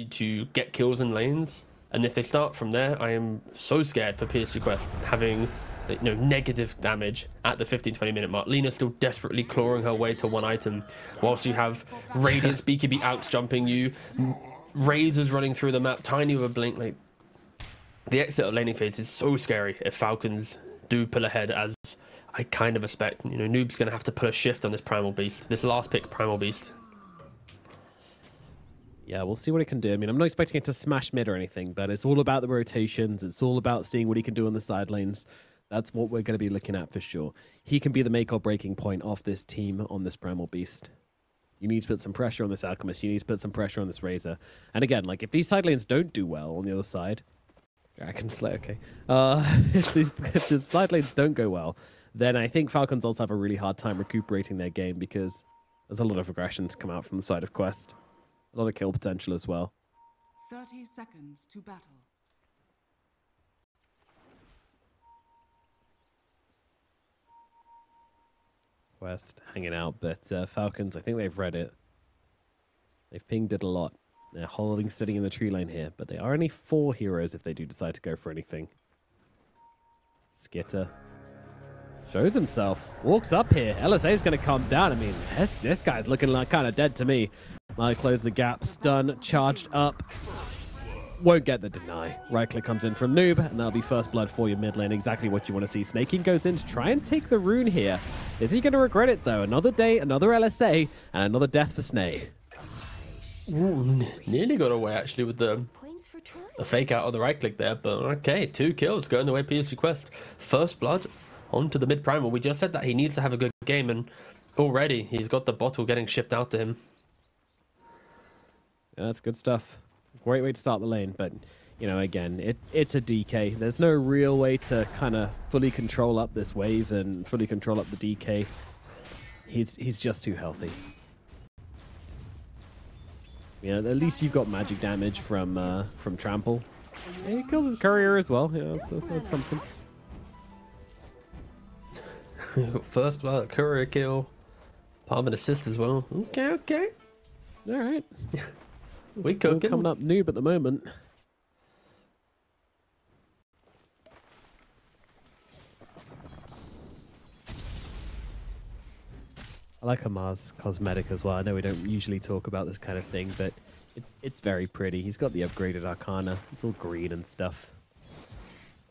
to get kills in lanes, and if they start from there, I am so scared for PSG Quest having negative damage at the 15-20 minute mark. Lina still desperately clawing her way to one item, whilst you have Radiance BKB outs jumping you, Razors running through the map, Tiny with a blink. Like, the exit of laning phase is so scary if Falcons do pull ahead, as I kind of expect. Noob's gonna have to put a shift on this Primal Beast, this last pick Primal Beast. Yeah, we'll see what it can do. I mean, I'm not expecting it to smash mid or anything, but it's all about the rotations. It's all about seeing what he can do on the side lanes. That's what we're going to be looking at for sure. He can be the make or breaking point of this team on this Primal Beast. You need to put some pressure on this Alchemist. You need to put some pressure on this Razor. And again, like, if these side lanes don't do well on the other side, Dragon Slay, okay. If the side lanes don't go well, then I think Falcons also have a really hard time recuperating their game, because there's a lot of aggression to come out from the side of Quest. A lot of kill potential as well. 30 seconds to battle. Quest hanging out, but Falcons, I think they've read it. They've pinged it a lot. They're holding steady in the tree lane here, but they are only 4 heroes if they do decide to go for anything. Skitter shows himself, walks up here. LSA is going to calm down. I mean, this guy's looking like kind of dead to me. Might close the gap, stun, charged up. Won't get the deny. Right click comes in from Noob, and that'll be first blood for your mid lane. Exactly what you want to see. Snaking goes in to try and take the rune here. Is he going to regret it, though? Another day, another LSA, and another death for Snay. Ooh, nearly got away, actually, with the fake out of the right click there. But okay, 2 kills going the way PSG Quest. First blood onto the mid primal. We just said that he needs to have a good game, and already he's got the bottle getting shipped out to him. Yeah, that's good stuff. Great way to start the lane, but again, it's a DK. There's no real way to kind of fully control up this wave and fully control up the DK. He's just too healthy. At least you've got magic damage from trample. Yeah, he kills his courier as well. That's something. First blood, courier kill, part of an assist as well. Okay. All right. We cooking. Coming up Noob at the moment. I like Amar's cosmetic as well. I know we don't usually talk about this kind of thing, but it's very pretty. He's got the upgraded Arcana. It's all green and stuff.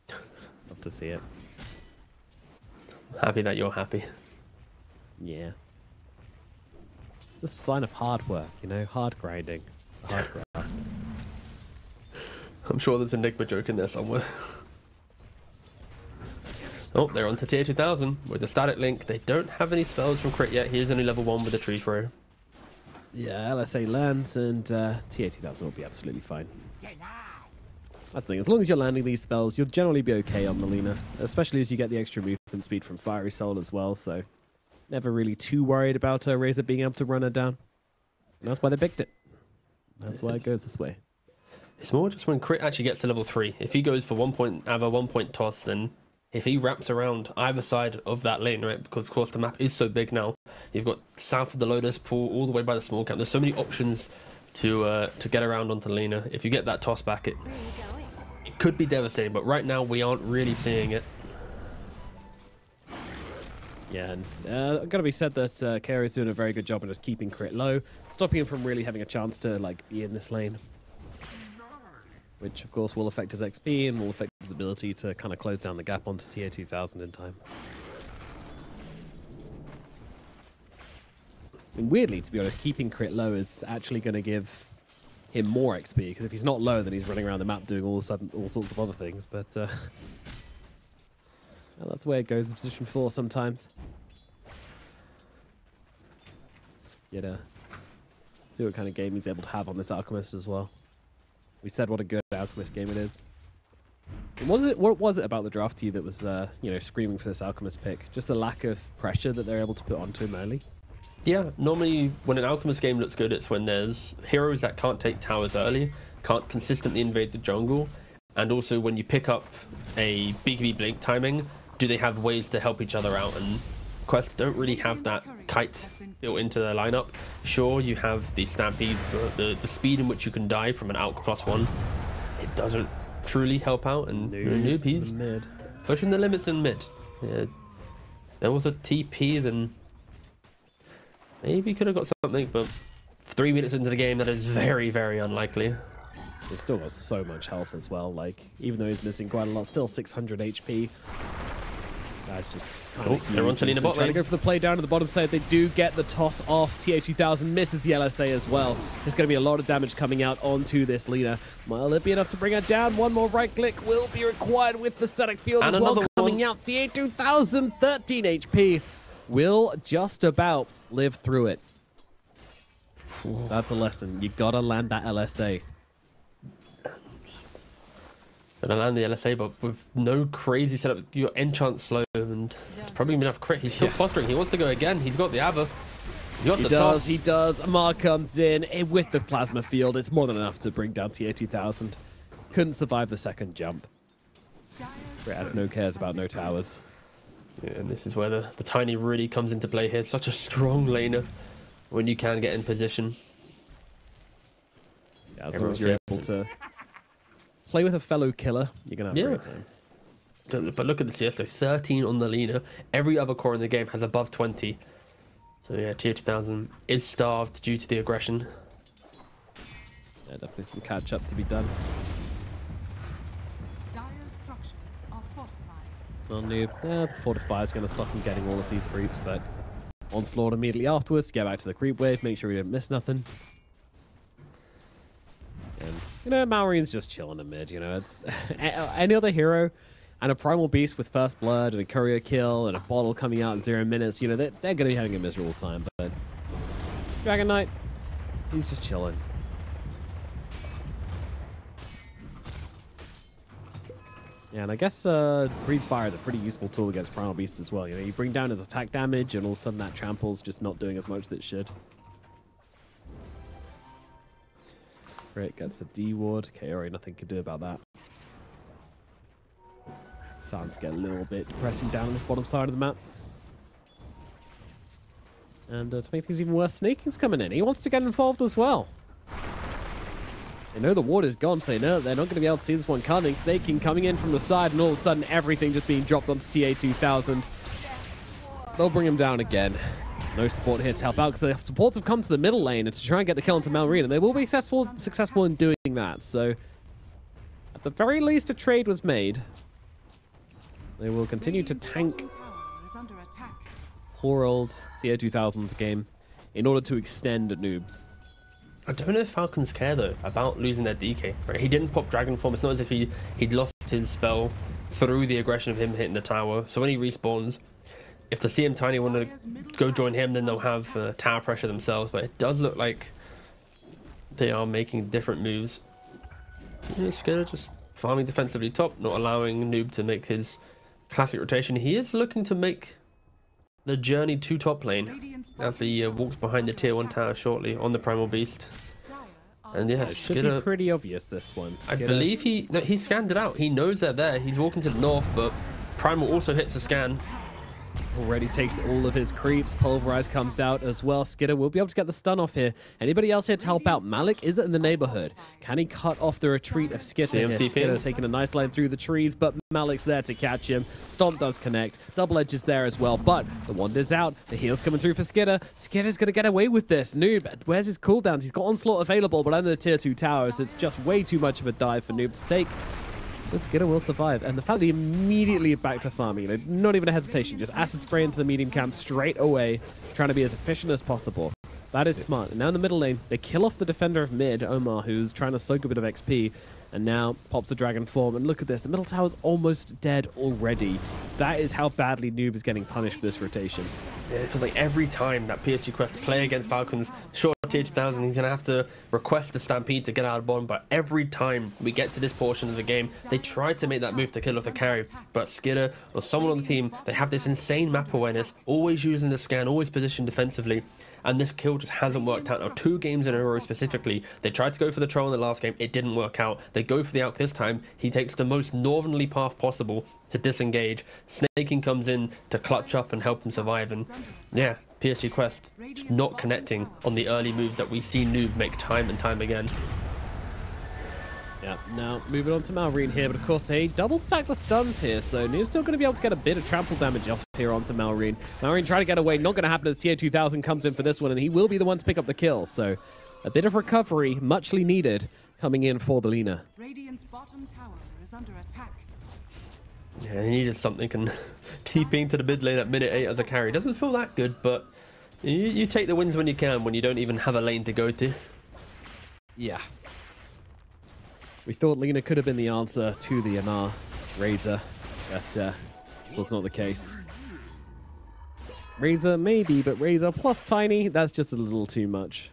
Love to see it. Happy that you're happy. Yeah. It's just a sign of hard work, hard grinding. Hard grind. I'm sure there's a Enigma joke in there somewhere. Oh, they're on to tier 2000 with the static link. They don't have any spells from crit yet. He's only level 1 with the tree throw. Yeah, LSA lands, and tier 2000 will be absolutely fine. That's the thing. As long as you're landing these spells, you'll generally be okay on the Lina, especially as you get the extra movement speed from Fiery Soul as well. So never really too worried about Razor being able to run her down. And that's why they picked it. That's why it goes this way. It's more just when crit actually gets to level 3. If he goes for 1 point Ava, 1 point toss, then if he wraps around either side of that lane, right? Because of course the map is so big now. You've got south of the Lotus Pool, all the way by the small camp. There's so many options to get around onto Lina. If you get that toss back, it could be devastating. But right now we aren't really seeing it. Yeah, and got to be said that Kara is doing a very good job of just keeping crit low, stopping him from really having a chance to be in this lane, which of course will affect his XP and will affect his ability to kind of close down the gap onto tier 2000 in time. And weirdly, to be honest, keeping crit low is actually going to give him more XP, because if he's not low, then he's running around the map doing all sorts of other things. But well, that's the way it goes in position 4 sometimes. Let's see what kind of game he's able to have on this Alchemist as well. We said what a good Alchemist game it is. And what was it about the draft to you that was screaming for this Alchemist pick? Just the lack of pressure that they're able to put onto him early? Yeah, normally when an Alchemist game looks good, it's when there's heroes that can't take towers early, can't consistently invade the jungle, and also when you pick up a BKB blink timing, do they have ways to help each other out? And Quest don't really have that kite built into their lineup. Sure, you have the Stampede, but the speed in which you can dive from an Alk +1, it doesn't truly help out. And Noob, he's mid. pushing the limits in mid. Yeah. If there was a TP, then maybe could have got something, but 3 minutes into the game, that is very, very unlikely. He's still got so much health as well. Like, even though he's missing quite a lot, still 600 HP. That's just they're on to Lina bot trying to lane. go for the play down to the bottom side. They do get the toss off. TA2000 misses the LSA as well. There's going to be a lot of damage coming out onto this Lina. Will it be enough to bring her down? One more right click will be required with the static field And as well another coming out. TA2000, 13 HP. Will just about live through it. That's a lesson. You got to land that LSA. Gonna land the LSA, but with no crazy setup. Your enchant slow, and it's probably enough crit. He's still posturing. He wants to go again. He's got the Ava. He's got the toss. He does. Amar comes in with the plasma field. It's more than enough to bring down TA2000. Couldn't survive the second jump. Brad no cares about no towers. Yeah, and this is where the tiny really comes into play here. It's such a strong laner when you can get in position. Yeah, as long as you're able to play with a fellow killer, you're going to have a great time. But look at the CS, so 13 on the Lina. Every other core in the game has above 20. So yeah, TA2000 is starved due to the aggression. Yeah, definitely some catch up to be done. Dire structures are fortified. Well, Noob, the fortify is going to stop him getting all of these creeps, but onslaught immediately afterwards, get back to the creep wave, make sure we don't miss nothing. And, you know, Malreen's just chilling in mid, you know, it's any other hero and a Primal Beast with First Blood and a Courier Kill and a bottle coming out in 0 minutes, you know, they're going to be having a miserable time, but Dragon Knight, he's just chilling. Yeah, and I guess Breathe Fire is a pretty useful tool against Primal Beast as well. You know, you bring down his attack damage and all of a sudden that trample's just not doing as much as it should. Crit gets the D ward. Kaori, nothing can do about that. Starting to get a little bit depressing down on this bottom side of the map. And to make things even worse, Snaking's coming in. He wants to get involved as well. They know the ward is gone, so they know they're not going to be able to see this one coming. Snaking coming in from the side, and all of a sudden everything just being dropped onto TA2000. They'll bring him down again. No support here to help out, because the supports have come to the middle lane to try and get the kill into Malreen, and they will be successful in doing that. So, at the very least, a trade was made. They will continue to tank poor old TA2000's game in order to extend Noobs. I don't know if Falcons care, though, about losing their DK. Right? He didn't pop Dragon Form. It's not as if he'd lost his spell through the aggression of him hitting the tower. So when he respawns, if the CM Tiny want to go join him, then they'll have tower pressure themselves. But it does look like they are making different moves. Skidder just farming defensively top, not allowing Noob to make his classic rotation. He is looking to make the journey to top lane as he walks behind the tier 1 tower shortly on the Primal Beast. And yeah, it should be pretty obvious, this one. I believe he scanned it out. He knows they're there. He's walking to the north, but Primal also hits a scan. Already takes all of his creeps. Pulverize comes out as well. Skidder will be able to get the stun off here. Anybody else here to help out? Malik is in the neighborhood. Can he cut off the retreat of Skidder here? Skidder taking a nice line through the trees, but Malik's there to catch him. Stomp does connect. Double Edge is there as well, but the wand is out. The heal's coming through for Skidder. Skidder's going to get away with this. Noob, where's his cooldowns? He's got Onslaught available, but under the tier 2 towers, it's just way too much of a dive for Noob to take. So Skidder will survive, and the fact that he immediately back to farming, you know, not even a hesitation, just acid spray into the medium camp straight away, trying to be as efficient as possible. That is smart. And now in the middle lane, they kill off the defender of mid, Omar, who's trying to soak a bit of XP, and now pops a dragon form. And look at this, the middle tower's almost dead already. That is how badly Noob is getting punished for this rotation. Yeah, it feels like every time that PSG Quest play against Falcons, sure, tier 2000, he's going to have to request a Stampede to get out of bottom, but every time we get to this portion of the game, they try to make that move to kill off the carry, but Skidder or someone on the team, they have this insane map awareness, always using the scan, always positioned defensively, and this kill just hasn't worked out. Now, 2 games in a row specifically, they tried to go for the troll in the last game, it didn't work out. They go for the Alk this time, he takes the most northerly path possible to disengage. Snaking comes in to clutch up and help him survive, and yeah, PSG Quest just not connecting on the early moves that we see Noob make time and time again. Yeah, now moving on to Malrine here, but of course they double stack the stuns here, so Noob's still going to be able to get a bit of trample damage off here onto Malrine. Malrine trying to get away, not going to happen as Tier 2000 comes in for this one, and he will be the one to pick up the kill, so a bit of recovery, muchly needed, coming in for the Lina. Radiant's bottom tower is under attack. Yeah, he needed something, and TPing to the mid lane at minute 8 as a carry doesn't feel that good, but you take the wins when you can, when you don't even have a lane to go to. Yeah. We thought Lina could have been the answer to the Anar Razor, but was not the case. Razor maybe, but Razor plus Tiny, that's just a little too much.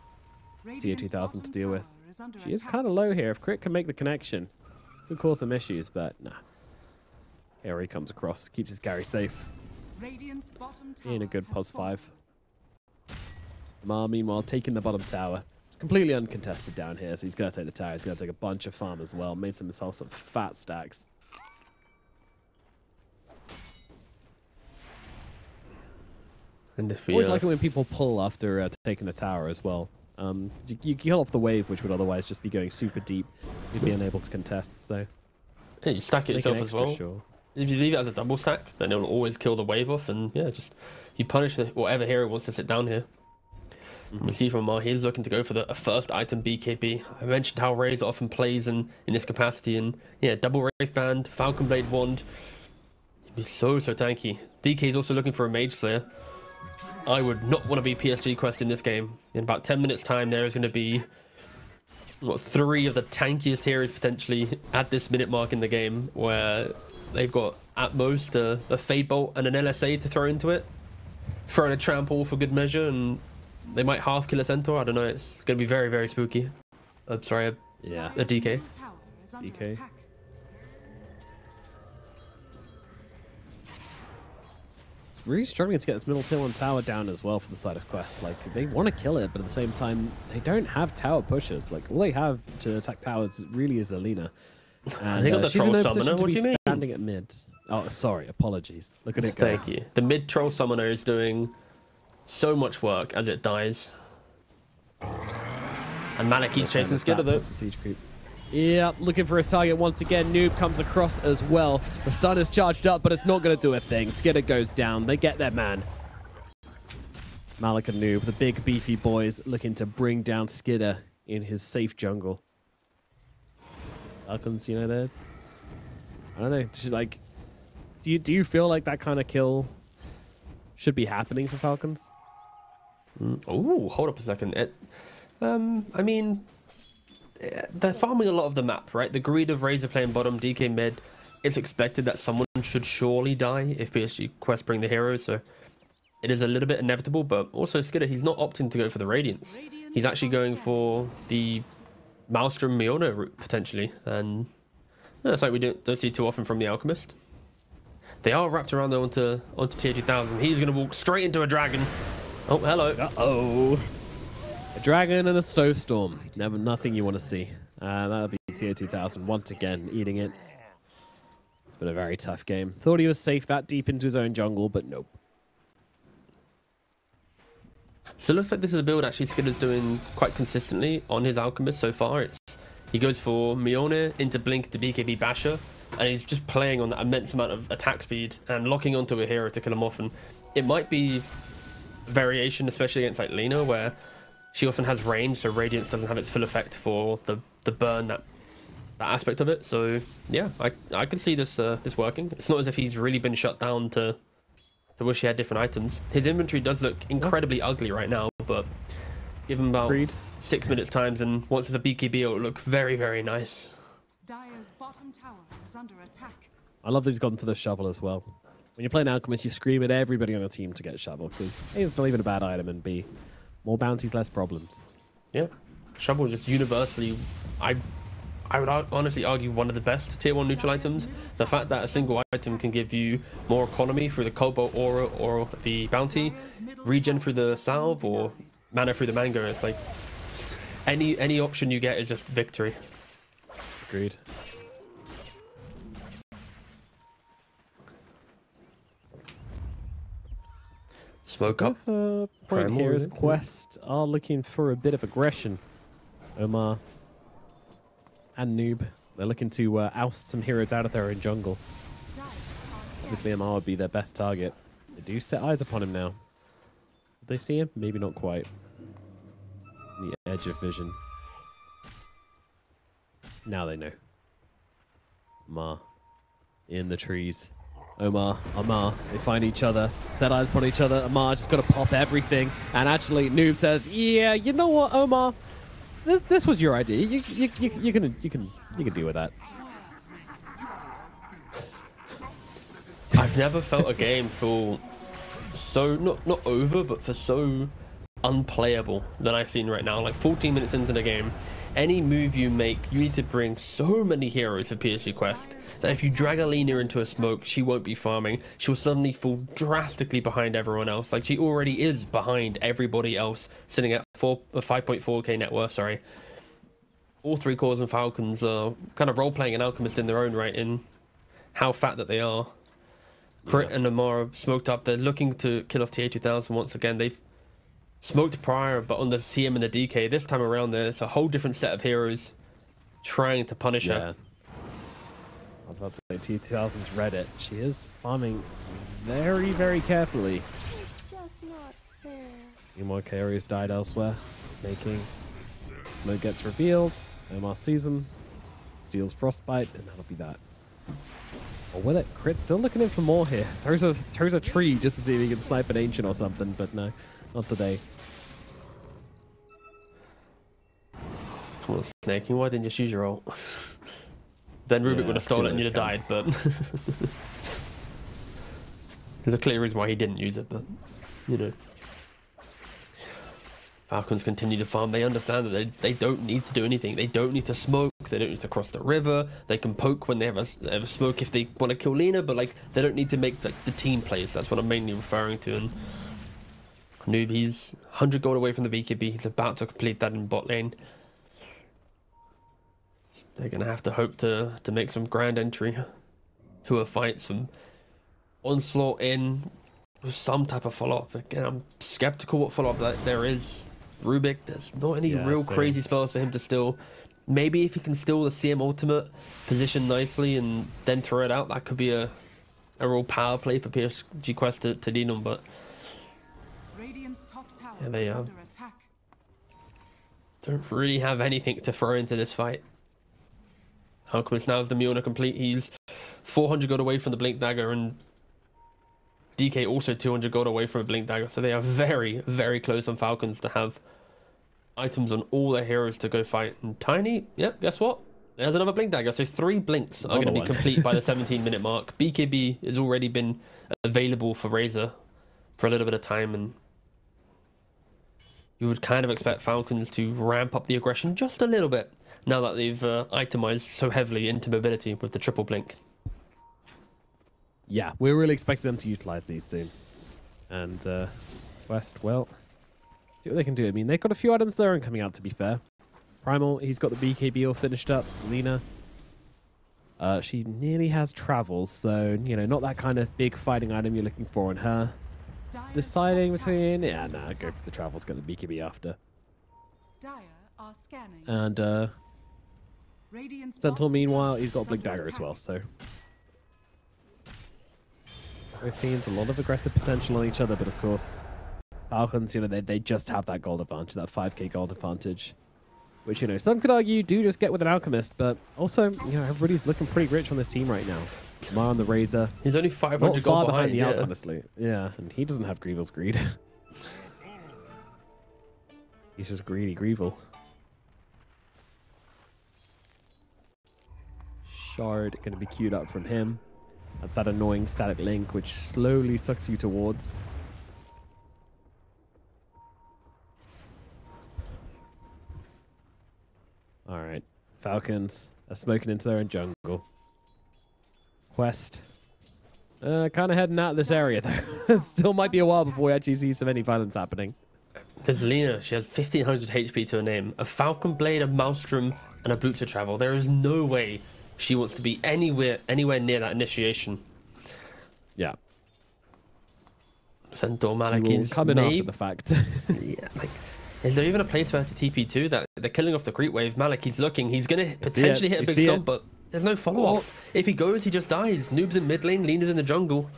Tier 2000 to deal with. She is kind of low here. If Crit can make the connection, could cause some issues, but nah. Here he comes across, keeps his carry safe. In a good pos 5. Mar, meanwhile, taking the bottom tower. Completely uncontested down here, so he's going to take the tower. He's going to take a bunch of farm as well. Made himself some fat stacks. And if we, always like it when people pull after taking the tower as well. You kill off the wave, which would otherwise just be going super deep. You'd be unable to contest, so... Yeah, you stack it yourself as well. Sure. If you leave it as a double stack, then it'll always kill the wave off, and yeah, just you punish whatever hero wants to sit down here. We see from Mar, he's looking to go for the first item BKB. I mentioned how Razor often plays in this capacity, and yeah, double Wraith Band, Falcon Blade Wand. He'd be so tanky. DK is also looking for a Mage Slayer. I would not want to be PSG Quest in this game. In about 10 minutes time, there is going to be, what, 3 of the tankiest heroes potentially at this minute mark in the game, where they've got at most a Fade Bolt and an LSA to throw into it. Throw in a Trample for good measure, and they might half kill a Centaur. I don't know. It's going to be very spooky. I'm sorry, a DK. DK. It's really struggling to get this middle tier 1 tower down as well for the side of Quest. Like, they want to kill it, but at the same time, they don't have tower pushers. Like, all they have to attack towers really is Alina. And they got the troll summoner. What do you mean? Standing at mid. Oh, sorry. Apologies. Look at it go. Thank you. The mid troll summoner is doing so much work as it dies. And Mana keeps chasing Skidder though. Siege creep. Yeah, looking for his target once again. Noob comes across as well. The stun is charged up, but it's not going to do a thing. Skidder goes down. They get their man. Malik and Noob, the big beefy boys, looking to bring down Skidder in his safe jungle. Falcons, you know, they're... I don't know. Like, do you feel like that kind of kill should be happening for Falcons? Oh, hold up a second. I mean, they're farming a lot of the map, right? The greed of Razor playing bottom, DK mid. It's expected that someone should surely die if PSG Quest bring the heroes, so it is a little bit inevitable, but also Skidder, he's not opting to go for the Radiance. He's actually going for the Maelstrom Miona route, potentially, and it's like we don't see too often from the Alchemist. They are wrapped around though onto tier 2000. He's going to walk straight into a dragon. Oh, hello. Uh-oh. A dragon and a snowstorm. Nothing you want to see. That'll be tier 2000 once again, eating it. It's been a very tough game. Thought he was safe that deep into his own jungle, but nope. So it looks like this is a build actually Skidder's doing quite consistently on his Alchemist so far. He goes for Mjolnir into Blink to BKB Basher, and he's just playing on that immense amount of attack speed and locking onto a hero to kill him off. And it might be variation, especially against like Lina, where she often has range, so Radiance doesn't have its full effect for the burn, that aspect of it. So yeah, I could see this working. It's not as if he's really been shut down to wish he had different items. His inventory does look incredibly ugly right now, but give him about 6 minutes times, and once it's a BKB, it'll look very nice. Dire's bottom tower is under attack. I love that he's gone for the shovel as well. When you're playing Alchemist, you scream at everybody on the team to get shovel, because A, it's not even a bad item, and B, more bounties, less problems. Yeah, shovel is just universally, I would honestly argue, one of the best tier 1 neutral items. The fact that a single item can give you more economy through the Cobalt Aura or the bounty, regen through the salve, or mana through the mango. It's like any option you get is just victory. Agreed. Smoke up. Point here is Quest are looking for a bit of aggression. Omar and Noob, they're looking to oust some heroes out of their own jungle. Obviously, Omar would be their best target. They do set eyes upon him now. Did they see him? Maybe not quite. The edge of vision. Now they know. Omar in the trees. Omar, they find each other, set eyes upon each other. Omar just got to pop everything. And actually, Noob says, yeah, you know what, Omar? This was your idea. You can deal with that. I've never felt a game feel so not over, but for so unplayable than I've seen right now. Like 14 minutes into the game, any move you make, you need to bring so many heroes for PSG Quest that if you drag Alina into a smoke, she won't be farming. She'll suddenly fall drastically behind everyone else. Like she already is behind everybody else, sitting at 5.4k net worth. Sorry. All three cores and Falcons are kind of role-playing an alchemist in their own right in how fat that they are. Crit and Amara smoked up. They're looking to kill off TA2000 once again. They've smoked prior, but on the CM and the DK, this time around there's a whole different set of heroes trying to punish her. I was about to say, T2000's read it. She is farming very, very carefully. It's just not fair. Few more carriers died elsewhere. Snaking. Smoke gets revealed. Omar sees him. Steals Frostbite, and that'll be that. Or with it, Crit's still looking in for more here. Throws a tree just to see if he can snipe an Ancient or something, but no, not today. Come on, Snaking, why didn't you just use your ult? Then Rubik would have stolen it and you'd have died, but... There's a clear reason why he didn't use it, but, you know. Falcons continue to farm. They understand that they don't need to do anything. They don't need to smoke. They don't need to cross the river. They can poke when they have a smoke if they want to kill Lina, but like they don't need to make the team plays. That's what I'm mainly referring to. And Noob, he's 100 gold away from the BKB. He's about to complete that in bot lane. They're going to have to hope to make some grand entry to a fight, some onslaught in with some type of follow-up. Again, I'm skeptical what follow-up that there is. Rubik, there's not any real crazy spells for him to steal. Maybe if he can steal the CM ultimate, position nicely, and then throw it out, that could be a real power play for PSG Quest to lean on, but Radiant's top tower they is under attack. don't really have anything to throw into this fight. Alchemist now is the Mjolnir complete. He's 400 gold away from the Blink Dagger, and DK also 200 gold away from a Blink Dagger. So they are very, very close on Falcons to have items on all their heroes to go fight. And Tiny, yep, guess what? There's another Blink Dagger. So 3 Blinks are going to be complete by the 17-minute mark. BKB has already been available for Razor for a little bit of time, and you would kind of expect Falcons to ramp up the aggression just a little bit now that they've itemized so heavily into mobility with the triple Blink. Yeah, we're really expecting them to utilize these soon. And West, well, see what they can do. I mean, they've got a few items there and coming out, to be fair. Primal, he's got the BKB all finished up. Lina, she nearly has travels, so, you know, not that kind of big fighting item you're looking for on her. Deciding between, yeah, nah, go for the travels, get the BKB after. Dire are scanning. And Radiant's Sentinel, bottom meanwhile, tower he's got a is Blink under Dagger as attack. well, so. Both teams, a lot of aggressive potential on each other, but of course, Falcons, you know, they just have that gold advantage, that 5k gold advantage. Which, you know, some could argue do just get with an Alchemist, but also, you know, everybody's looking pretty rich on this team right now. Mar on the Razor. He's only 500 gold behind the Alp, honestly. Yeah, and he doesn't have Grievel's greed. He's just greedy Grievel. Shard going to be queued up from him. That's that annoying static link, which slowly sucks you towards. Alright. Falcons are smoking into their own jungle. Quest. Kind of heading out of this area, though. Still might be a while before we actually see some any violence happening. There's Lina. She has 1500 HP to her name. A Falcon Blade, a Maelstrom, and a Boot to Travel. There is no way she wants to be anywhere near that initiation. Yeah. Centaur Malik is coming after the fact. Yeah, like, is there even a place for her to TP2? That they're killing off the creep wave. Malik, he's looking. He's gonna potentially hit a big stomp, but there's no follow-up. If he goes, he just dies. Noob's in mid lane, Lina's in the jungle.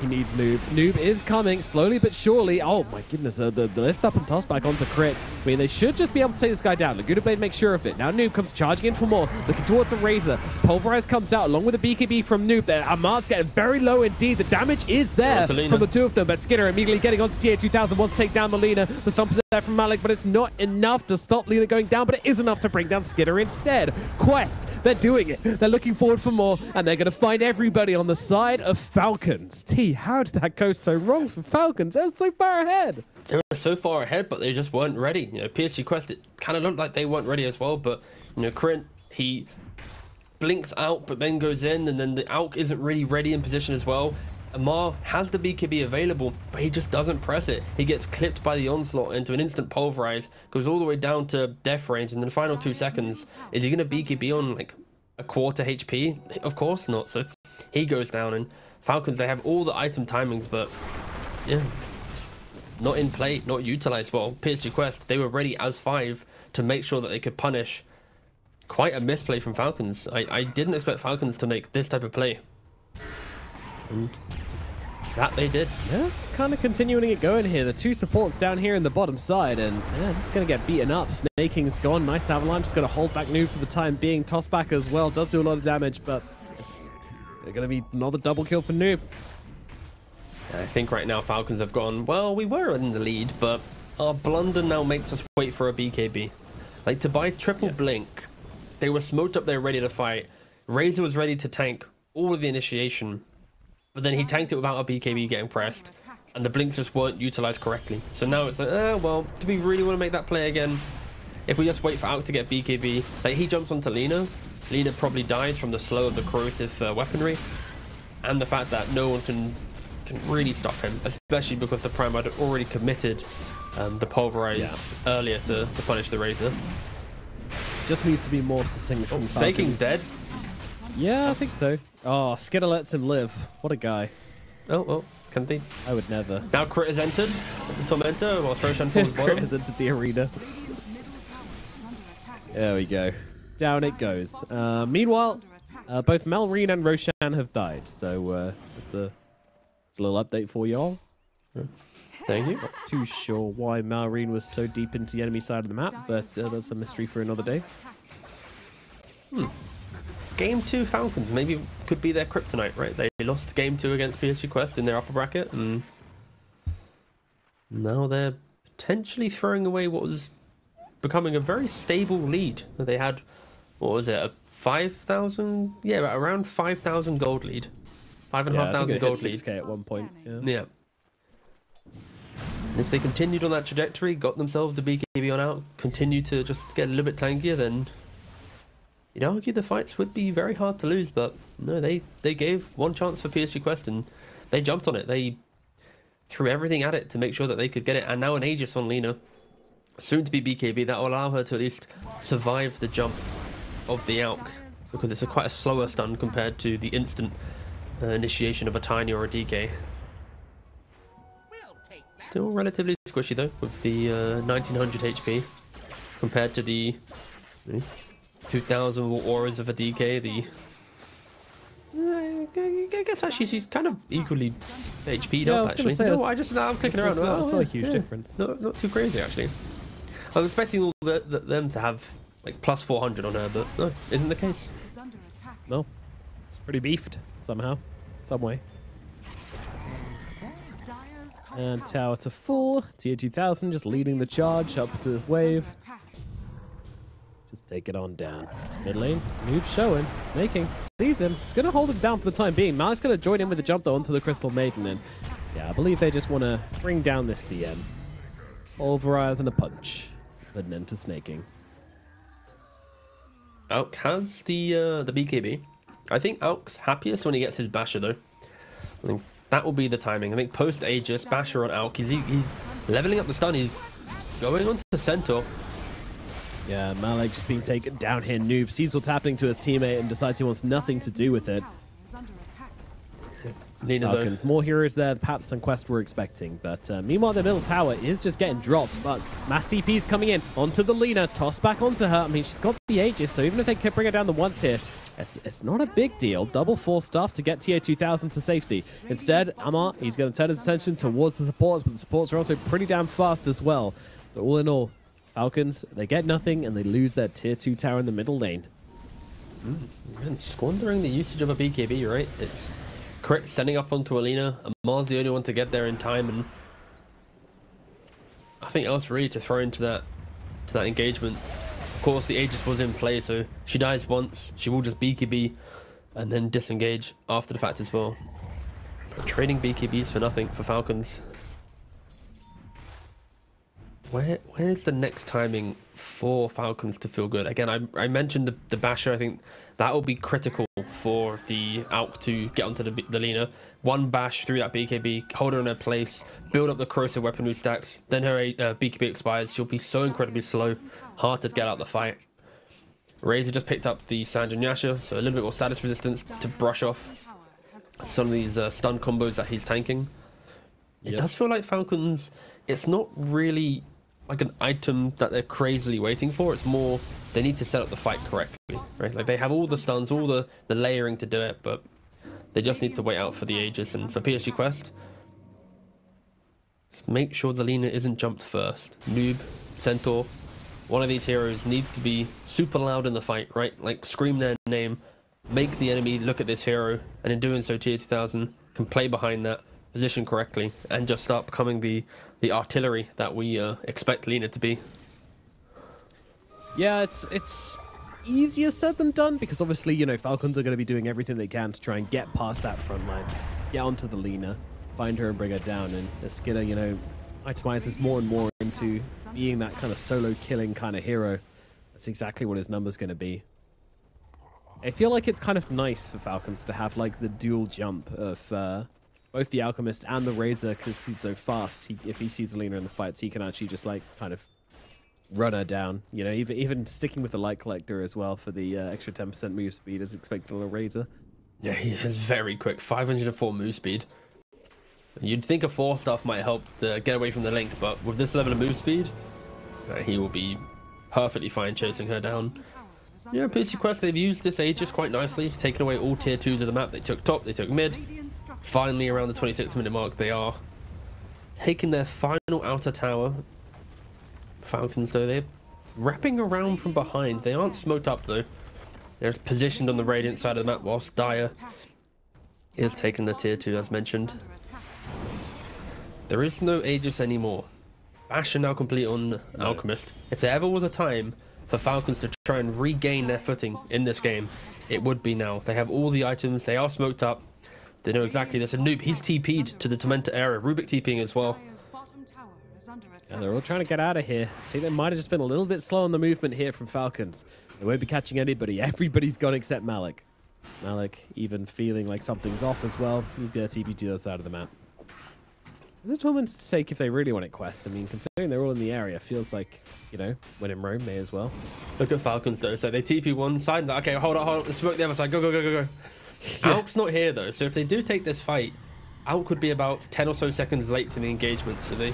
He needs Noob. Noob is coming slowly but surely. Oh my goodness, the lift up and toss back onto crit. I mean, they should just be able to take this guy down. Laguna Blade makes sure of it. Now Noob comes charging in for more, looking towards the Razor. Pulverize comes out along with the BKB from Noob there. Amar's getting very low indeed. The damage is there from the two of them, but Skinner immediately getting onto TA2000 wants to take down the Lina. The stomp is there from Malik, but it's not enough to stop Lina going down, but it is enough to bring down Skinner instead. Quest, they're doing it. They're looking forward for more, and they're going to find everybody on the side of Falcons. T, how did that go so wrong for Falcons? They're so far ahead. They were so far ahead, but they just weren't ready. You know, PSG Quest, it kind of looked like they weren't ready as well, but, you know, Krint, he blinks out, but then goes in, and then the Alk isn't really ready in position as well. Amar has the BKB available, but he just doesn't press it. He gets clipped by the onslaught into an instant pulverize, goes all the way down to death range, and in the final 2 seconds, is he going to BKB on like a quarter HP? Of course not. So he goes down, and Falcons, they have all the item timings, but yeah, just not in play, not utilized well. PSG Quest, they were ready as 5 to make sure that they could punish quite a misplay from Falcons. I didn't expect Falcons to make this type of play. And that they did. Yeah, kind of continuing it going here. The 2 supports down here in the bottom side, and yeah, it's going to get beaten up. Snaking's gone. Nice Avalanche. Just going to hold back Noob for the time being. Toss back as well. Does do a lot of damage, but they're going to be another double kill for Noob. I think right now Falcons have gone, well, we were in the lead, but our blunder now makes us wait for a BKB. Like, to buy triple blink, they were smoked up there ready to fight. Razor was ready to tank all of the initiation, but then he tanked it without a BKB getting pressed, and the blinks just weren't utilized correctly. So now it's like, well, do we really want to make that play again? If we just wait for Alk to get BKB, like, he jumps onto Lina. Lina probably dies from the slow of the corrosive weaponry, and the fact that no one can really stop him, especially because the Prime had already committed the pulverize earlier to punish the Razor. Just needs to be more succinct. Oh, Snaking's dead. Yeah, I think so. Oh, Skinner lets him live. What a guy. Oh, can they? I would never. Now Crit has entered the Tormentor whilst Roshan falls bottom. Crit has entered the arena. There we go. Down it goes. Meanwhile, both Malrine and Roshan have died. So it's a little update for y'all. Thank you. Not too sure why Malrine was so deep into the enemy side of the map, but that's a mystery for another day. Game 2 Falcons maybe could be their kryptonite, right? They lost Game 2 against PSG Quest in their upper bracket, and now they're potentially throwing away what was becoming a very stable lead. They had, what was it, a 5,000? Yeah, around 5,000 gold lead. 5,500 gold lead. 6K at one point. Yeah. And if they continued on that trajectory, got themselves the BKB on out, continue to just get a little bit tankier, then you'd argue the fights would be very hard to lose. But no, they gave one chance for PSG Quest, and they jumped on it. They threw everything at it to make sure that they could get it. And now an Aegis on Lina, soon to be BKB, that will allow her to at least survive the jump of the Alk, because it's quite a slower stun compared to the instant initiation of a Tiny or a DK. Still relatively squishy though, with the 1900 HP compared to the 2000 auras of a DK. I guess actually she's kind of equally HP'd up actually. I'm clicking around. That's not a huge difference. Not too crazy actually. I was expecting all them to have like plus 400 on her, but no, isn't the case. No, it's pretty beefed somehow, some way. And tower to full. Tier 2000 just leading the charge up to this wave. Just take it on down. Mid lane, Noob showing, snaking, sees him. It's going to hold him down for the time being. Malik's going to join in with the jump though onto the Crystal Maiden. And yeah, I believe they just want to bring down this CM. Pulverize and a punch. Put an end to snaking. Alk has the BKB. I think Alk's happiest when he gets his Basher though. I think that will be the timing. I think post Aegis, Basher on Alk, he's leveling up the stun. He's going on to Centaur. Yeah, Malik just being taken down here. Noob sees what's happening to his teammate and decides he wants nothing to do with it. Lina, Falcons, more heroes there perhaps than Quest were expecting, but meanwhile the middle tower is just getting dropped, but Mass TP's coming in onto the Lina, toss back onto her. I mean, she's got the Aegis, so even if they can bring her down the once here, it's not a big deal. Double 4 stuff to get TA 2000 to safety. Instead, Amar, he's going to turn his attention towards the supports, but the supports are also pretty damn fast as well. So all in all, Falcons, they get nothing and they lose their tier 2 tower in the middle lane. Man, squandering the usage of a BKB, right? It's Crit sending up onto Alina. Amar's the only one to get there in time, and nothing else really to throw into that engagement. Of course, the Aegis was in play, so she dies once. She will just BKB and then disengage after the fact as well. Trading BKBs for nothing for Falcons. Where's the next timing for Falcons to feel good? Again, I mentioned the Basher. I think that will be critical for the Alk to get onto the Lina. One bash through that BKB, hold her in her place, build up the corrosive weaponry stacks. Then her BKB expires. She'll be so incredibly slow, hard to get out the fight. Razor just picked up the Sanjin Yasha, so a little bit more status resistance to brush off some of these stun combos that he's tanking. It does feel like Falcons, it's not really like an item that they're crazily waiting for. It's more they need to set up the fight correctly, right? Like they have all the stuns, all the layering to do it, but they just need to wait out for the Aegis. And for PSG Quest, just make sure the Lina isn't jumped first. Noob, Centaur, one of these heroes needs to be super loud in the fight, right? Like scream their name, make the enemy look at this hero, and in doing so tier 2000 can play behind that, position correctly, and just start becoming the artillery that we expect Lina to be. Yeah, it's easier said than done, because obviously, you know, Falcons are going to be doing everything they can to try and get past that front line, get onto the Lina, find her and bring her down, and Skidder, you know, itemizes more and more into being that kind of solo killing kind of hero. That's exactly what his number's going to be. I feel like it's kind of nice for Falcons to have like the dual jump of both the Alchemist and the Razor, because he's so fast. If he sees Alina in the fights, he can actually just like kind of run her down. You know, even sticking with the Light Collector as well for the extra 10% move speed as expected on a Razor. Yeah, he is very quick. 504 move speed. You'd think a 4 stuff might help to get away from the link, but with this level of move speed, he will be perfectly fine chasing her down. Yeah, PSG Quest, they've used this Aegis quite nicely, taken away all tier 2s of the map. They took top, they took mid. Finally, around the 26-minute mark, they are taking their final outer tower. Falcons, though, they're wrapping around from behind. They aren't smoked up, though. They're positioned on the Radiant side of the map, whilst Dire is taking the tier 2, as mentioned. There is no Aegis anymore. Bash are now complete on Alchemist. If there ever was a time for Falcons to try and regain their footing in this game, it would be now. They have all the items. They are smoked up. They know exactly this. And Noob, he's TP'd to the Tormentor area. Rubik TPing as well. And they're all trying to get out of here. I think they might have just been a little bit slow on the movement here from Falcons. They won't be catching anybody. Everybody's gone except Malik. Malik even feeling like something's off as well. He's going to TP to the other side of the map. For the tournament's sake, if they really want it Quest, I mean, considering they're all in the area, feels like, you know, when in Rome, may as well. Look at Falcons, though. So they TP one side. Okay, hold on. Let's smoke the other side. Go, go, go, go, go. Yeah. Alk's not here, though. So if they do take this fight, Alk would be about 10 or so seconds late to the engagement. So they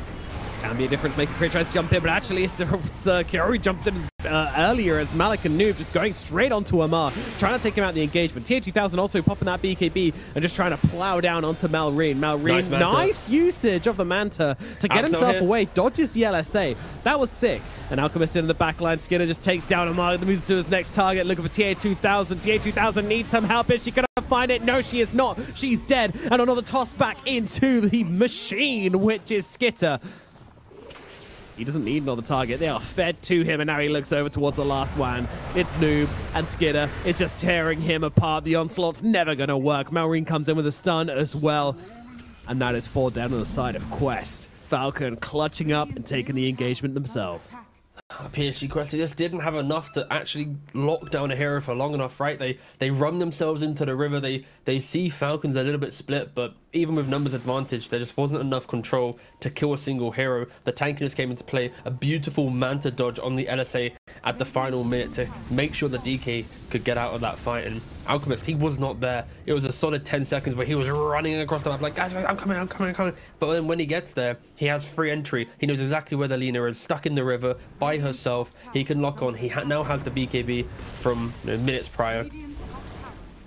can be a difference maker. Crit tries to jump in, but actually it's Kiori jumps in earlier as Malik and Noob just going straight onto Amar, trying to take him out of the engagement. Tier 2000 also popping that BKB and just trying to plow down onto Malrine. Malrine, nice usage of the Manta to get himself away, dodges the LSA. That was sick. And Alchemist in the backline. Skinner just takes down Amar, moves to his next target, looking for TA 2000. TA 2000 needs some help. Is she gonna find it? No, she is not. She's dead. And another toss back into the machine, which is Skitter. He doesn't need another target. They are fed to him, and now he looks over towards the last one. It's Noob, and Skidder is just tearing him apart. The onslaught's never going to work. Malrine comes in with a stun as well. And that is 4 down on the side of Quest. Falcon clutching up and taking the engagement themselves. PSG Quest, they just didn't have enough to actually lock down a hero for long enough, right? They run themselves into the river. They see Falcons a little bit split, but even with numbers advantage, there just wasn't enough control to kill a single hero. The tankiness came into play. A beautiful Manta dodge on the LSA at the final minute to make sure the DK could get out of that fight. And Alchemist, he was not there. It was a solid 10 seconds where he was running across the map like, guys, I'm coming, I'm coming, I'm coming. But then when he gets there, he has free entry. He knows exactly where the Lina is, stuck in the river by herself. He can lock on. He now has the BKB from minutes prior.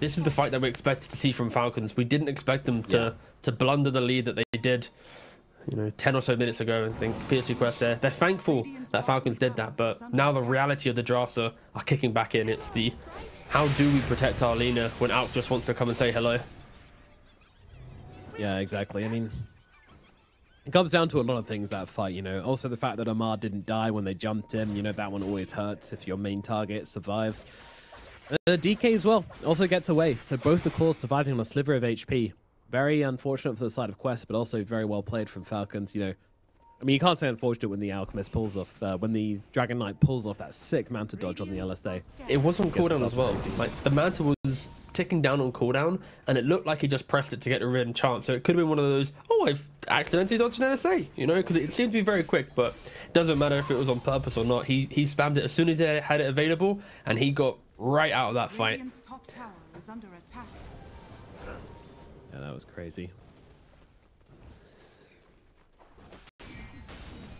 This is the fight that we expected to see from Falcons. We didn't expect them to blunder the lead that they did, 10 or so minutes ago. I think PSG Quest there. They're thankful that Falcons did that, but now the reality of the drafts are kicking back in. It's the how do we protect our Lina when Alp just wants to come and say hello? Yeah, exactly. I mean, it comes down to a lot of things, that fight, Also the fact that Amar didn't die when they jumped him, that one always hurts if your main target survives. DK as well also gets away, so both the cores surviving on a sliver of HP. Very unfortunate for the side of Quest, but also very well played from Falcons. I mean, you can't say unfortunate when the Alchemist pulls off, when the Dragon Knight pulls off that sick Manta dodge on the LSA. It was on cooldown as well. Like, the Manta was ticking down on cooldown, and it looked like he just pressed it to get a written chance. So it could have been one of those, oh, I've accidentally dodged an LSA, because it seemed to be very quick, but it doesn't matter if it was on purpose or not. He spammed it as soon as he had it available, and he got right out of that fight. Top tower is under attack. Yeah, that was crazy.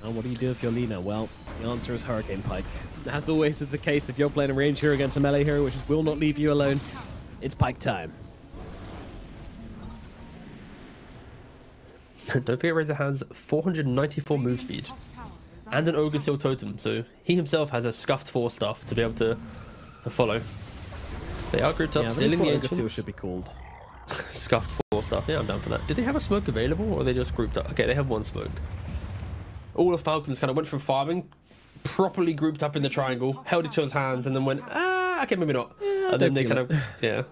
And what do you do if you're Lina? Well, the answer is Hurricane Pike. As always is the case, if you're playing a range hero against a melee hero, which will not leave you alone, it's Pike time. Don't forget Razor has 494 move speed and an Ogre Seal Totem, so he himself has a scuffed 4 stuff to be able to follow. They are grouped up, stealing the Ogre Seal ancients. should be called. Scuffed 4 stuff, yeah, I'm down for that. Did they have a smoke available, or are they just grouped up? Okay, they have 1 smoke. All the Falcons kind of went from farming, properly grouped up in the triangle, held each other's hands, and then went, okay, maybe not. And then they kind of, yeah,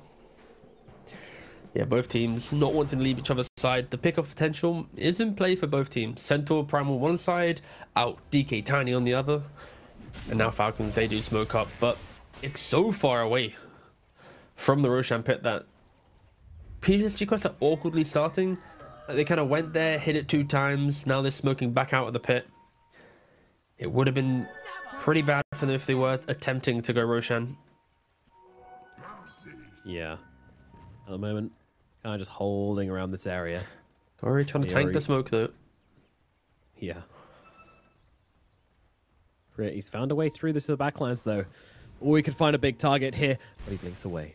both teams not wanting to leave each other's side. The pick-off potential is in play for both teams. Centaur Primal one side, out DK Tiny on the other, and now Falcons, they do smoke up, but it's so far away from the Roshan pit that PSG Quest are awkwardly starting. They kind of went there, hit it 2 times. Now they're smoking back out of the pit. It would have been pretty bad for them if they were attempting to go Roshan. Yeah. At the moment, kind of just holding around this area. Already trying to tank the smoke though. Yeah. He's found a way through this to the backlines though. Or we could find a big target here, but he blinks away.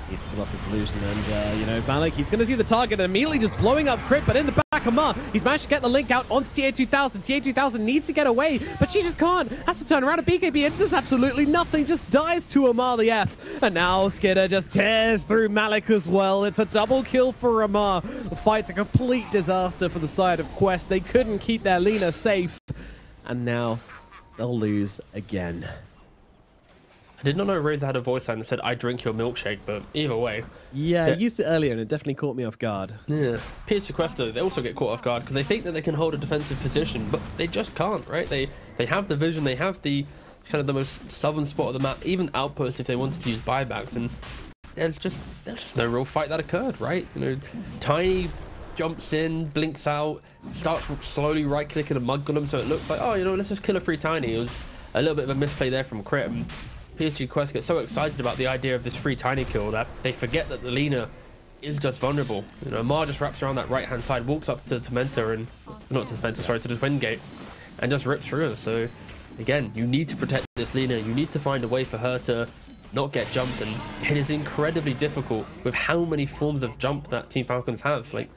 He's pulled off his illusion, and Malik, he's going to see the target and immediately just blowing up Crit, but in the back, Amar, he's managed to get the link out onto TA2000. TA2000 needs to get away, but she just can't. Has to turn around, and BKB and does absolutely nothing, just dies to Amar the F. And now Skidder just tears through Malik as well. It's a double kill for Amar. The fight's a complete disaster for the side of Quest. They couldn't keep their Lina safe, and now they'll lose again. I did not know Razor had a voice line that said, I drink your milkshake, but either way. Yeah, I used it earlier and it definitely caught me off guard. Yeah. PSG Quest, they also get caught off guard because they think that they can hold a defensive position, but they just can't, right? They have the vision, they have the kind of the most southern spot of the map, even outposts if they wanted to use buybacks, and there's just no real fight that occurred, right? Tiny jumps in, blinks out, starts slowly right-clicking and mug on them, so it looks like, oh, let's just kill a free Tiny. It was a little bit of a misplay there from Crit, and PSG Quest gets so excited about the idea of this free Tiny kill that they forget that the Lina is just vulnerable. Mar just wraps around that right-hand side, walks up to Menta, and not to Menta, sorry, to the Twin Gate, and just rips through her. So again, you need to protect this Lina. You need to find a way for her to not get jumped, and it is incredibly difficult with how many forms of jump that Team Falcons have. Like,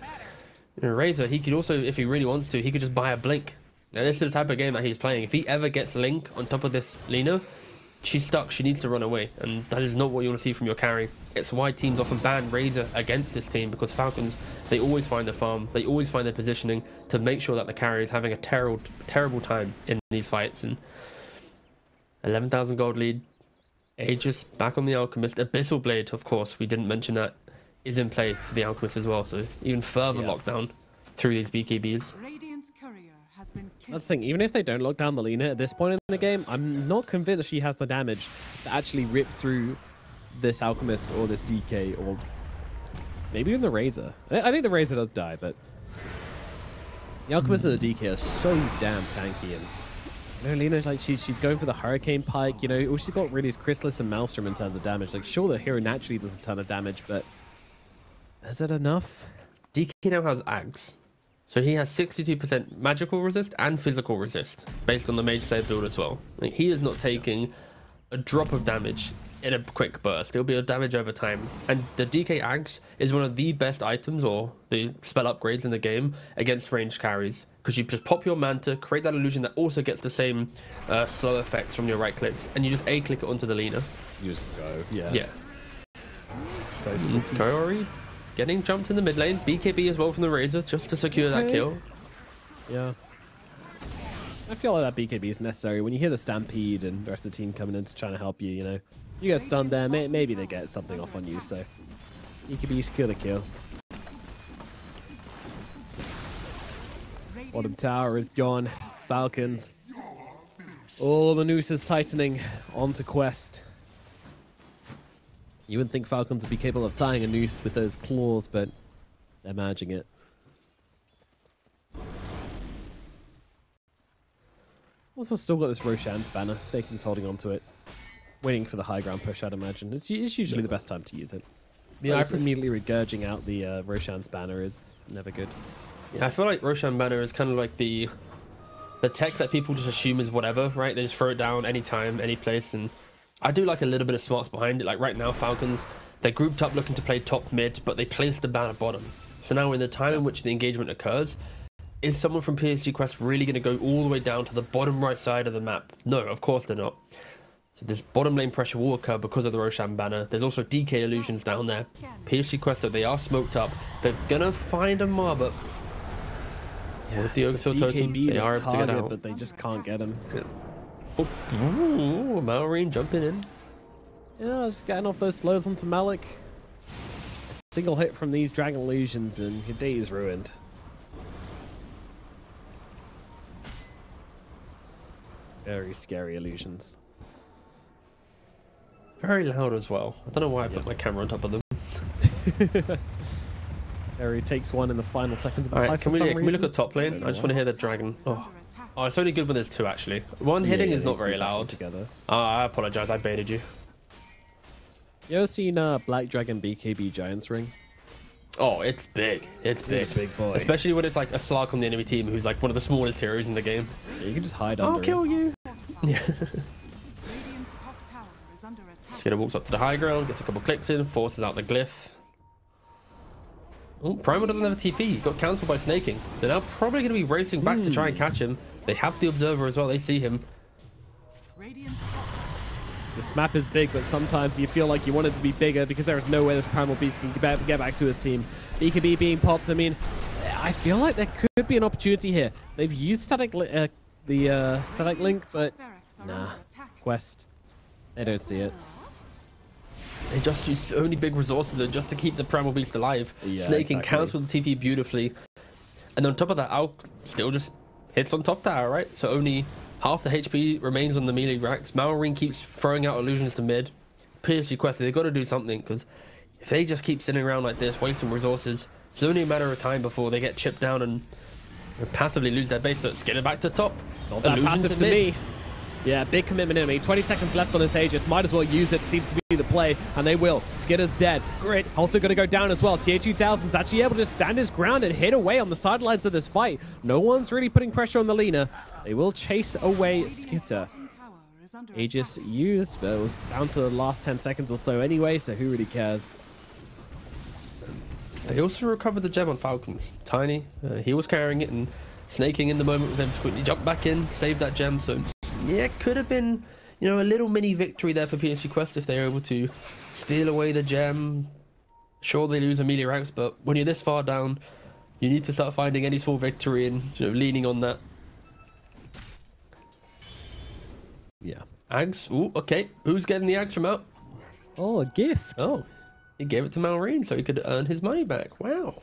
Razor, he could also, if he really wants to, he could just buy a blink. Now, this is the type of game that he's playing. If he ever gets Link on top of this Lina, she's stuck, she needs to run away, and that is not what you want to see from your carry. It's why teams often ban Razor against this team, because Falcons, they always find their farm, they always find their positioning to make sure that the carry is having a terrible time in these fights. And 11,000 gold lead, Aegis back on the Alchemist, Abyssal Blade, of course, we didn't mention that, is in play for the Alchemist as well, so even further lockdown through these BKBs. Radiant's courier has been killed. That's the thing, even if they don't lock down the Lina at this point in the game, I'm not convinced she has the damage to actually rip through this Alchemist or this DK or Maybe even the Razor. I think the Razor does die, but the Alchemist and the DK are so damn tanky. And you know, Lena's like she's going for the Hurricane Pike. You know, all she's got really is Chrysalis and Maelstrom in terms of damage. Like, sure, the hero naturally does a ton of damage, but is it enough? DK now has Ags. So he has 62% magical resist and physical resist based on the Mage Slave build as well. Like, he is not taking a drop of damage in a quick burst. It'll be a damage over time. And the DK Ags is one of the best items or the spell upgrades in the game against ranged carries. Because you just pop your Manta, create that illusion that also gets the same slow effects from your right clicks, and you just A-click it onto the Lina. You just go. Yeah. Yeah. So sneaky. Kaori getting jumped in the mid lane. BKB as well from the Razor just to secure that kill. Yeah. I feel like that BKB is necessary. When you hear the Stampede and the rest of the team coming in to try to help you, you know, you get stunned there, maybe they get something off on you, so BKB secure the kill. Bottom tower is gone. Falcons. Oh, the noose is tightening onto Quest. You wouldn't think Falcons would be capable of tying a noose with those claws, but they're managing it. Also still got this Roshan's banner. Snaking's holding on to it. Waiting for the high ground push, I'd imagine. It's usually the best time to use it. Yeah, immediately regurging out the Roshan's banner is never good. Yeah, I feel like Roshan banner is kind of like the tech that people just assume is whatever, right? They just throw it down anytime, any place, and I do like a little bit of smarts behind it. Like right now, Falcons, they're grouped up looking to play top mid, but they placed the banner bottom. So now in the time in which the engagement occurs, is someone from PSG Quest really going to go all the way down to the bottom right side of the map? No, of course they're not. So this bottom lane pressure will occur because of the Roshan banner. There's also DK illusions down there. PSG Quest, they are smoked up. They're going to find a mob, but with the Yogg-Sothoth totem, they are able to get out. But they just can't get him. Oh, ooh, Malorine jumping in. Yeah, just getting off those slows onto Malik. A single hit from these Dragon Illusions and your day is ruined. Very scary illusions. Very loud as well. I don't know why I put my camera on top of them. Harry takes one in the final seconds of the fight. fight. Can we look at top lane? I just want to hear the dragon. Oh, it's only good when there's two actually. One hitting is not very loud. Together. Oh, I apologize. I baited you. You ever seen Black Dragon BKB Giants Ring? Oh, it's big. It's big. Big boy. Especially when it's like a Slark on the enemy team who's like one of the smallest heroes in the game. Yeah, you can just hide under. I'll kill you. Yeah. Skinner walks up to the high ground, gets a couple clicks in, forces out the glyph. Oh, Primal doesn't have a TP. He got cancelled by snaking. They're now probably going to be racing back to try and catch him. They have the Observer as well. They see him. This map is big, but sometimes you feel like you want it to be bigger because there is no way this Primal Beast can get back to his team. BKB being popped. I mean, I feel like there could be an opportunity here. They've used Static Link, but nah. Quest. They don't see it. They just use so many big resources just to keep the Primal Beast alive. Yeah, Snaking counts with the TP beautifully. And on top of that, Alk still just hits on top tower, right? So only half the HP remains on the melee racks. Malorine keeps throwing out illusions to mid. PSG Quest, they've got to do something, because if they just keep sitting around like this, wasting resources, it's only a matter of time before they get chipped down and passively lose their base. So it's getting back to top. Not that illusion passive to me. Yeah, big commitment in me. 20 seconds left on this Aegis. Might as well use it. Seems to be the play, and they will. Skitter's dead. Grit also going to go down as well. TA2000's actually able to stand his ground and hit away on the sidelines of this fight. No one's really putting pressure on the Lina. They will chase away Skitter. Aegis used, but it was down to the last 10 seconds or so anyway, so who really cares? They also recovered the gem on Falcons. Tiny, he was carrying it, and snaking in the moment was able to quickly jump back in, save that gem. So yeah, could have been, you know, a little mini victory there for PSG Quest if they were able to steal away the gem. Sure, they lose immediate ranks, but when you're this far down, you need to start finding any small victory and, you know, leaning on that. Yeah. Ags. Ooh, okay. Who's getting the Ags from out? Oh, a gift. Oh, he gave it to Malorine so he could earn his money back. Wow.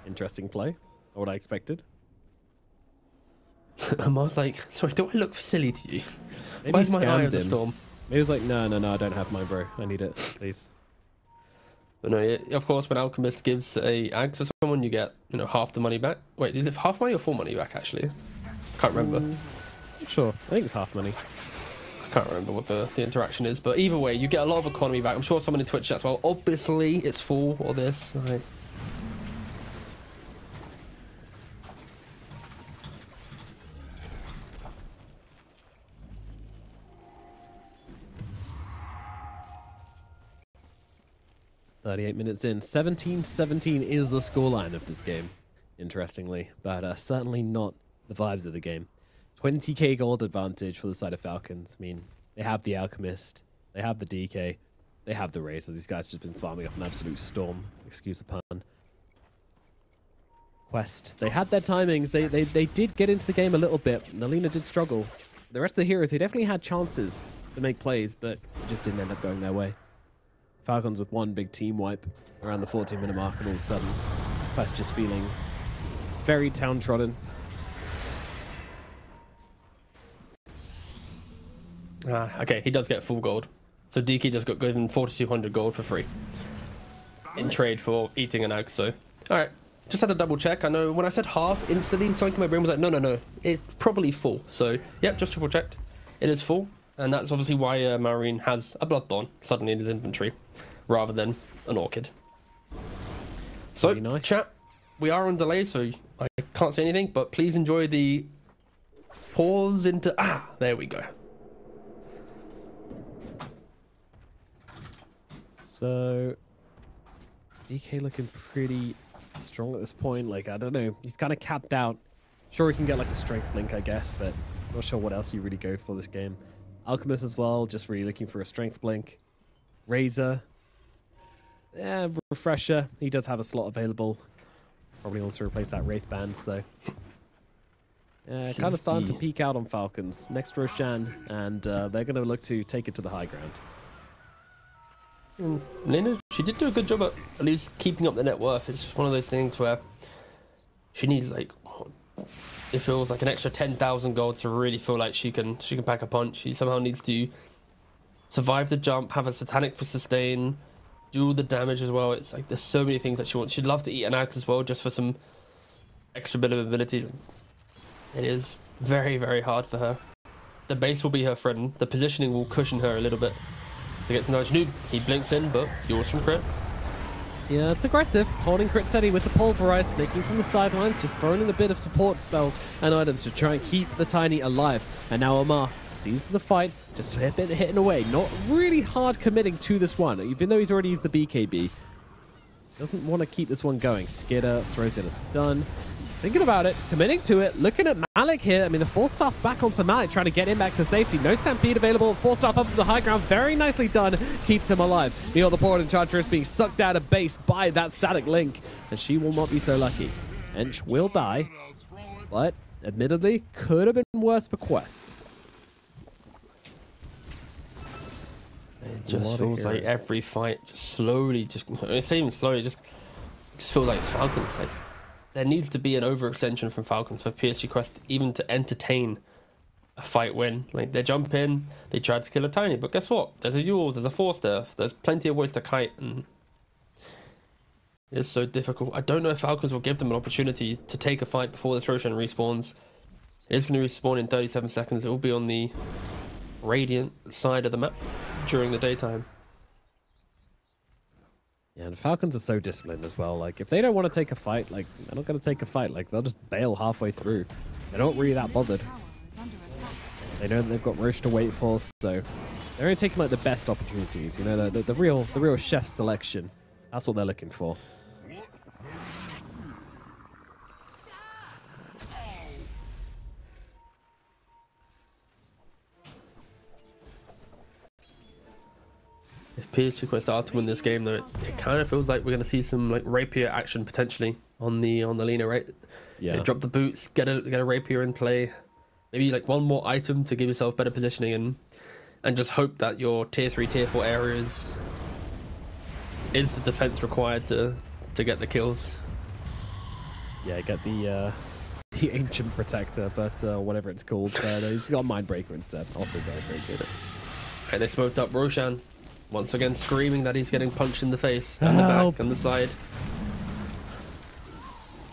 Interesting play. Not what I expected. I was like, sorry, do I look silly to you? Maybe Where's my Eye of the Storm? Maybe he was like, no, I don't have mine, bro. I need it, please. But no, of course, when Alchemist gives a ag to someone, you get, you know, half the money back. Wait, is it half money or full money back, actually? Can't remember. Sure, I think it's half money. I can't remember what the interaction is, but either way, you get a lot of economy back. I'm sure someone in Twitch chat as well. Obviously, it's full or this. Right. "38 minutes in, 17-17 is the scoreline of this game, interestingly, but certainly not the vibes of the game. 20k gold advantage for the side of Falcons. I mean, they have the Alchemist, they have the DK, they have the Razor. These guys just been farming up an absolute storm, excuse the pun. Quest, they had their timings, they did get into the game a little bit. Nalina did struggle. The rest of the heroes, they definitely had chances to make plays, but it just didn't end up going their way. Falcons with one big team wipe around the 14-minute mark, and all of a sudden, Quest just feeling very downtrodden. Okay, he does get full gold. So DK just got given 4,200 gold for free in trade for eating an ag. So, all right, just had to double check. I know when I said half, instantly something in my brain was like, no, it's probably full. So, yep, just triple checked. It is full, and that's obviously why Marine has a Bloodthorn suddenly in his inventory rather than an Orchid. So, nice. Chat, we are on delay, so I can't say anything, but please enjoy the pause into... there we go. So, DK looking pretty strong at this point. Like, I don't know. He's kind of capped out. Sure, he can get like a strength blink, I guess, but not sure what else you really go for this game. Alchemist as well, just really looking for a strength blink. Razor. Yeah, Refresher. He does have a slot available. Probably wants to replace that Wraith Band, so... Yeah, kind of starting to peak out on Falcons. Next Roshan, and they're going to look to take it to the high ground. Lena, she did do a good job at least keeping up the net worth. It's just one of those things where she needs, like, it feels like an extra 10,000 gold to really feel like she can pack a punch. She somehow needs to survive the jump, have a satanic for sustain, do all the damage as well. It's like there's so many things that she wants. She'd love to eat an axe as well, just for some extra bit of abilities. It is very, very hard for her. The base will be her friend. The positioning will cushion her a little bit. He gets nudge noob. He blinks in, but yours from crit. Yeah, it's aggressive. Holding crit steady with the pulverize, snaking from the sidelines, just throwing in a bit of support spells and items to try and keep the Tiny alive. And now Omar sees the fight, just hitting away. Not really hard committing to this one, even though he's already used the BKB. Doesn't want to keep this one going. Skidder throws in a stun. Thinking about it, committing to it, looking at Malik here. I mean, the 4-star's back onto Malik, trying to get him back to safety. No Stampede available. 4-star up to the high ground. Very nicely done. Keeps him alive. Neil the Port Enchantress being sucked out of base by that static link. And she will not be so lucky. Ench will die. But, admittedly, could have been worse for Quest. It just feels like every fight just slowly, it's even slowly, just feels like it's Falcons. Like, there needs to be an overextension from Falcons for PSG Quest even to entertain a fight win. Like, they jump in, they try to kill a Tiny, but guess what? There's a Yules, there's a Forster, there's plenty of ways to kite, and it's so difficult. I don't know if Falcons will give them an opportunity to take a fight before this Roshan respawns. It is going to respawn in 37 seconds. It will be on the Radiant side of the map during the daytime. Yeah, and Falcons are so disciplined as well. Like, if they don't want to take a fight, like, they're not going to take a fight. Like, they'll just bail halfway through. They're not really that bothered. They know that they've got Roche to wait for, so they're only taking, like, the best opportunities. You know, the real chef selection. That's what they're looking for. If PSG Quest are to win this game, though, it kind of feels like we're going to see some like rapier action potentially on the Lena, right? Yeah. Drop the boots, get a rapier in play, maybe like one more item to give yourself better positioning, and just hope that your tier 3, tier 4 areas is the defense required to get the kills. Yeah, get the ancient protector, but whatever it's called. He's got Mindbreaker instead. Also very, very good. Right, they smoked up Roshan. Once again, screaming that he's getting punched in the face and the back and the side.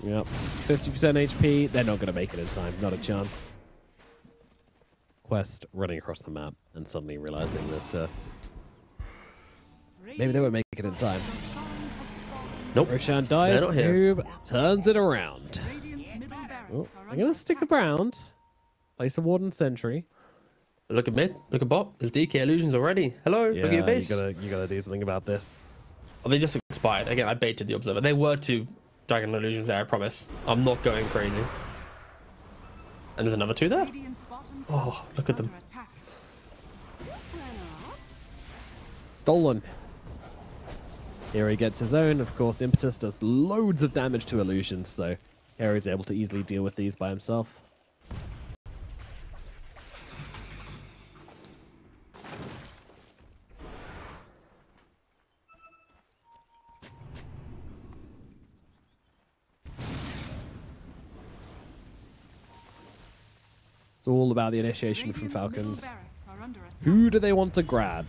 Yep, 50% HP. They're not going to make it in time. Not a chance. Quest running across the map and suddenly realizing that maybe they won't make it in time. Nope. Roshan dies. They're not here. Noob turns it around. Oh, I'm going to stick around. Place a Warden Sentry. Look at mid. Look at bot. There's DK illusions already. Hello. Yeah, look at your base. you gotta do something about this. Oh, they just expired. Again, I baited the observer. They were 2 dragon illusions there, I promise. I'm not going crazy. And there's another 2 there. Oh, look at them. Stolen. Here he gets his own. Of course, Impetus does loads of damage to illusions, so Harry's able to easily deal with these by himself. It's all about the initiation from Falcons. Who do they want to grab?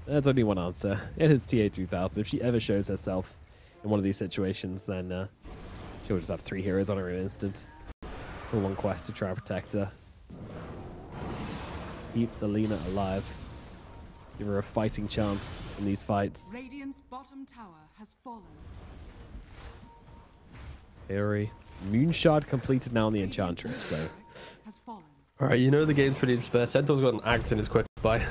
There's only one answer. It is TA2000. If she ever shows herself in one of these situations, then she'll just have 3 heroes on her in an instant. For one quest to try and protect her. Keep the Lina alive. Give her a fighting chance in these fights. Radiant's bottom tower has fallen. Harry. Moonshard completed now on the Enchantress, so. Has fallen. Alright, you know the game's pretty despair. Centaur's got an axe in his quick buy.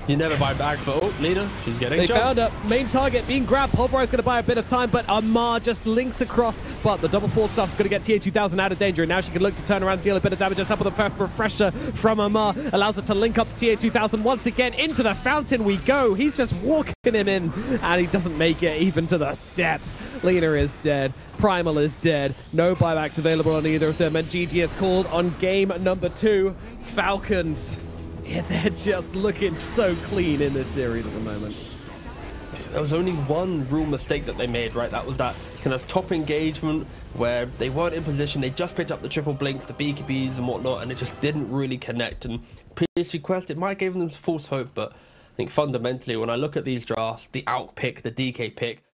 You never buy bags, but oh, Lina, she's getting They jumped. found her. Main target being grabbed. Pulverize going to buy a bit of time, but Amar just links across. But the double 4 stuff's going to get TA2000 out of danger. And now she can look to turn around and deal a bit of damage. Just up with a refresher from Amar. Allows her to link up to TA2000 once again. Into the fountain we go. He's just walking him in, and he doesn't make it even to the steps. Lina is dead. Primal is dead. No buybacks available on either of them. And GG is called on game number 2. Falcons. Yeah, they're just looking so clean in this series at the moment. There was only one rule mistake that they made, right? That was that kind of top engagement where they weren't in position. They just picked up the triple blinks, the BKBs and whatnot, and it just didn't really connect. And PSG Quest, it might give them false hope, but I think fundamentally, when I look at these drafts, the Alk pick, the DK pick,